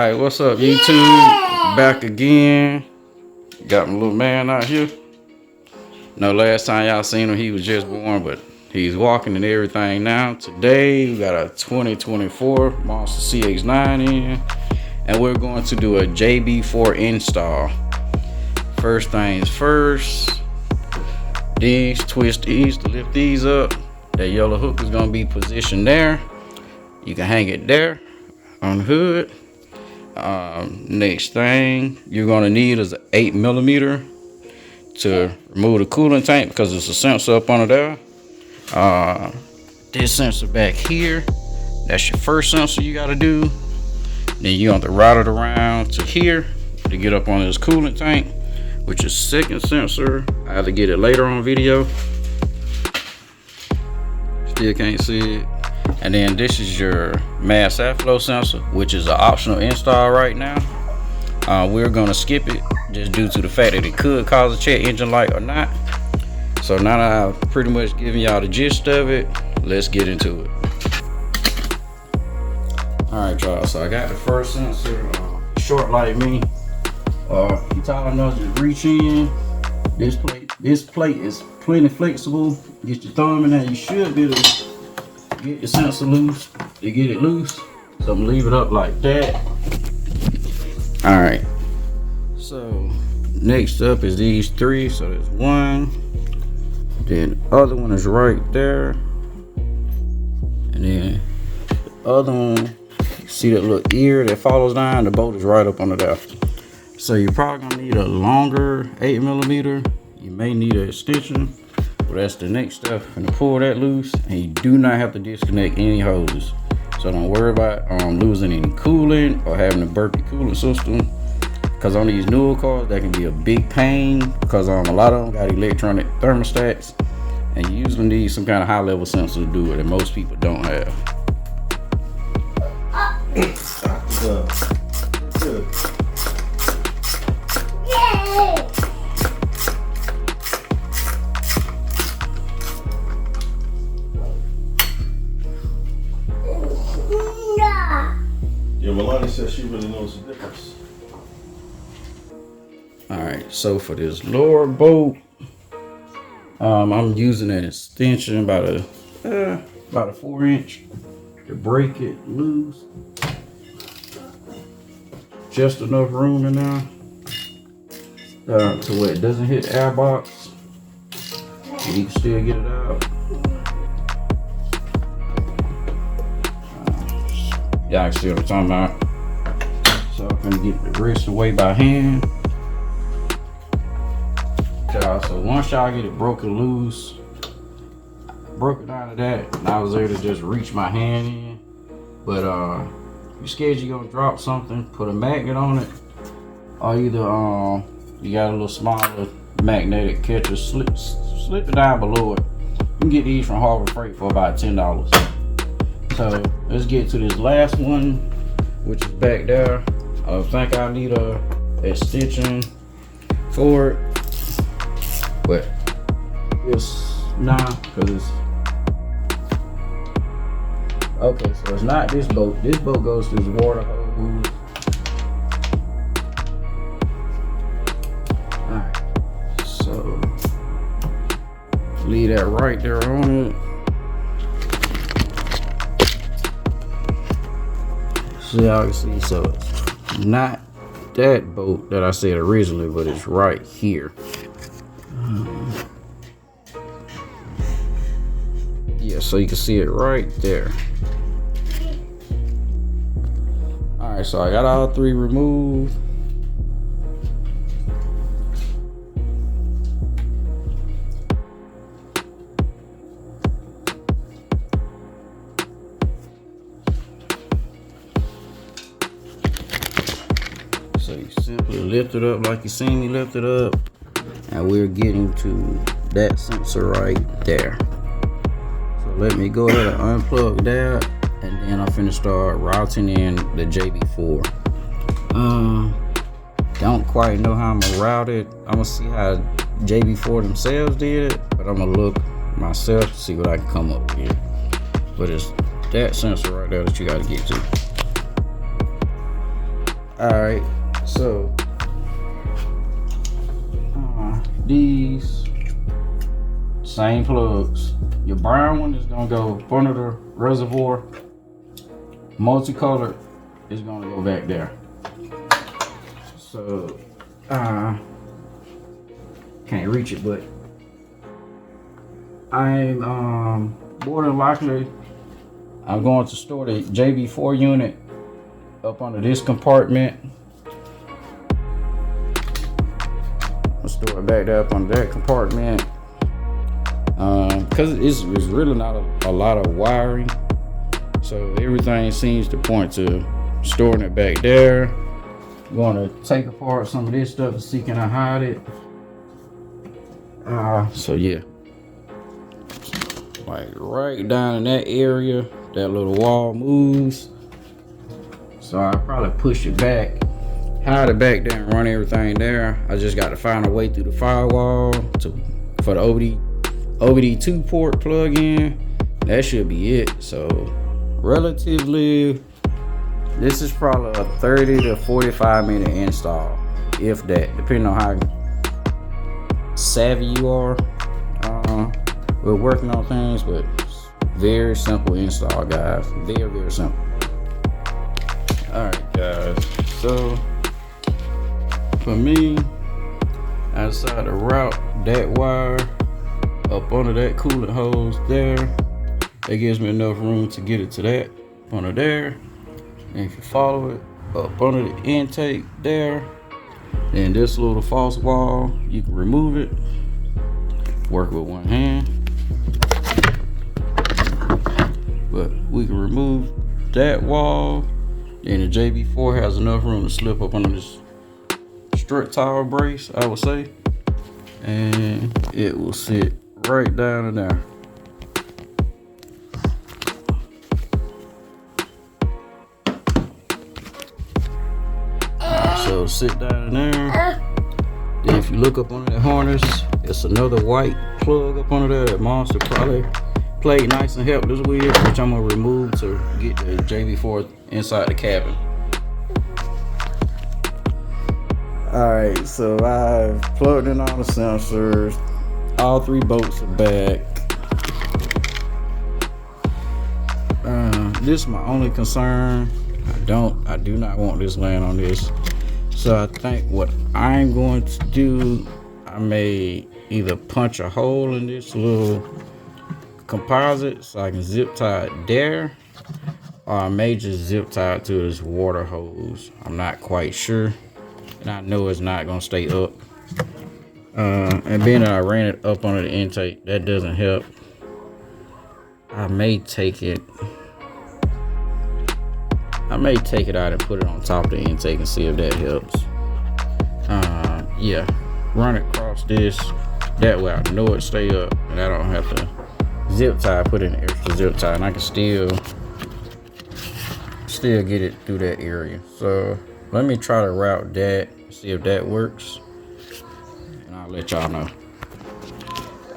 Alright, what's up YouTube? Back again. Got my little man out here. No, last time y'all seen him, he was just born, but he's walking and everything now. Today, we got a 2024 Mazda CX9 in, and we're going to do a JB4 install. First things first, twist these to lift these up. That yellow hook is going to be positioned there. You can hang it there on the hood. Next thing you're going to need is an 8mm to remove the coolant tank, because there's a sensor up under there. This sensor back here, that's your first sensor you got to do. Then you have to route it around to here to get up on this coolant tank, which is second sensor. I have to get it later on video. Still can't see it. And then this is your mass airflow sensor, which is an optional install right now. We're gonna skip it just due to the fact that it could cause a check engine light or not. So now that I've pretty much given y'all the gist of it, let's get into it. Alright y'all, so I got the first sensor, short like me. You tall enough to reach in. This plate is plenty flexible. Get your thumb in there, you should be able to get your sensor loose. You get it loose, so I'm gonna leave it up like that. All right, so next up is these three. So there's one, then the other one is right there, and then the other one, you see that little ear that follows down, the bolt is right up under there. So you're probably gonna need a longer 8mm. You may need an extension. Well, that's the next step. I'm gonna pull that loose, and you do not have to disconnect any hoses. So don't worry about losing any coolant or having to burp your coolant system, because on these newer cars that can be a big pain, because a lot of them got electronic thermostats, and you usually need some kind of high level sensor to do it, and most people don't have. Yeah, Melanie says she really knows the difference. Alright, so for this lower bolt, I'm using an extension about a 4-inch to break it loose. Just enough room in there to where it doesn't hit the air box, and you can still get it out. Y'all can see what I'm talking about. So I'm gonna get the rest away by hand. So once y'all get it broken loose, broke it out of that, and I was able to just reach my hand in. But if you're scared you're gonna drop something, put a magnet on it, or either you got a little smaller magnetic catcher, slip it down below it. You can get these from Harbor Freight for about $10. So let's get to this last one, which is back there. I think I need a extension for it, but it's not, because it's okay. So it's not this bolt. This bolt goes through this water hose. All right, so leave that right there on it. So y'all can see, so it's not that bolt that I said originally, but it's right here. Yeah, so you can see it right there. All right, so I got all three removed. So you simply lift it up like you seen me lift it up, and we're getting to that sensor right there. So let me go ahead and unplug that, and then I'm finna start routing in the JB4. Don't quite know how I'm gonna route it. I'm gonna see how JB4 themselves did it, but I'm gonna look myself to see what I can come up with. But it's that sensor right there that you gotta get to. Alright, so these same plugs. Your brown one is gonna go under the reservoir. Multicolored is gonna go back there. So can't reach it, but I'm more than likely I'm going to store the JB4 unit up under this compartment. I'll store it back there up under that compartment. Because it's really not a lot of wiring, so everything seems to point to storing it back there. I'm going to take apart some of this stuff to see can I hide it. So yeah, like right down in that area, that little wall moves, so I'll probably push it back, hide it back there, and run everything there. I just got to find a way through the firewall for the OBD2 port plug-in. That should be it. So relatively, this is probably a 30 to 45 minute install, if that, depending on how savvy you are with working on things. But very simple install, guys. Very simple. All right, guys, so for me, I decided to route that wire up under that coolant hose there. That gives me enough room to get it to that under there. And if you follow it up under the intake there, then this little false wall, you can remove it. Work with one hand, but we can remove that wall. And the JB4 has enough room to slip up under this strut tile brace, I would say, and it will sit right down in there. So sit down in there. Then if you look up under that harness, it's another white plug up under there that Monster probably played nice and helpless with, which I'm gonna remove to get the JB4 inside the cabin. Alright, so I've plugged in all the sensors. All 3 bolts are back. This is my only concern. I do not want this laying on this. So I think what I'm going to do, I may either punch a hole in this little composite so I can zip tie it there, or I may just zip tie it to this water hose. I'm not quite sure, and I know it's not gonna stay up. And being that I ran it up under the intake, that doesn't help. I may take it out and put it on top of the intake and see if that helps. Yeah, run it across this. That way I know it stay up, and I don't have to zip tie, put in an extra zip tie, and I can still get it through that area. So let me try to route that, see if that works, and I'll let y'all know.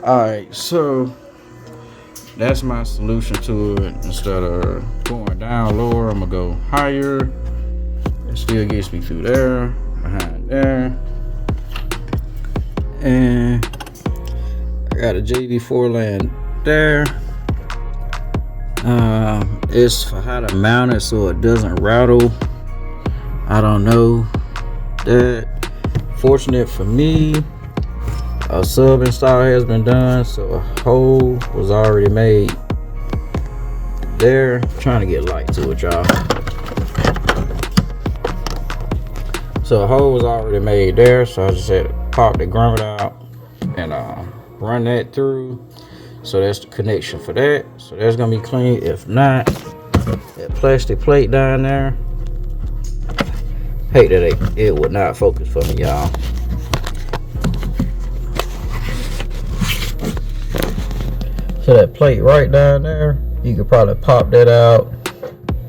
Alright, so that's my solution to it. Instead of going down lower, I'm gonna go higher. It still gets me through there, behind there. And I got a JB4 laying there. It's for how to mount it so it doesn't rattle. I don't know. That, fortunate for me, a sub install has been done, so a hole was already made there. I'm trying to get light to it, y'all. So a hole was already made there, so I just had to pop the grommet out and run that through. So that's the connection for that. So that's gonna be clean. If not, that plastic plate down there, hate that it would not focus for me, y'all. So that plate right down there, you could probably pop that out,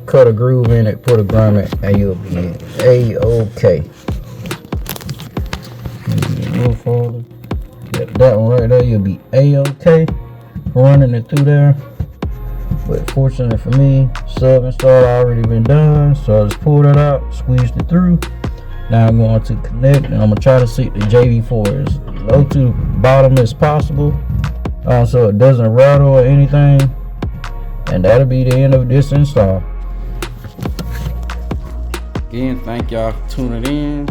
cut a groove in it, put a grommet, and you'll be A-OK. That one right there, you'll be A-OK. Running it through there. But fortunately for me, sub install already been done, so I just pulled it out, squeezed it through. Now I'm going to connect, and I'm gonna try to seat the JB4 as low to the bottom as possible, so it doesn't rattle or anything. And that'll be the end of this install. Again, thank y'all for tuning in.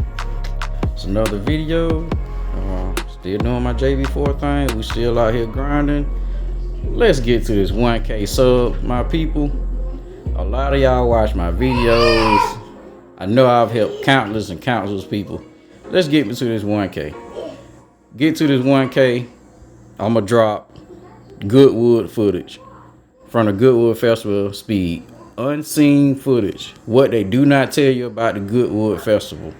It's another video. Still doing my JB4 thing. We still out here grinding. Let's get to this 1K sub, my people. A lot of y'all watch my videos. I know I've helped countless and countless people. Let's get to this 1K. Get to this 1K. I'ma drop Goodwood footage from the Goodwood Festival Speed. Unseen footage. What they do not tell you about the Goodwood Festival.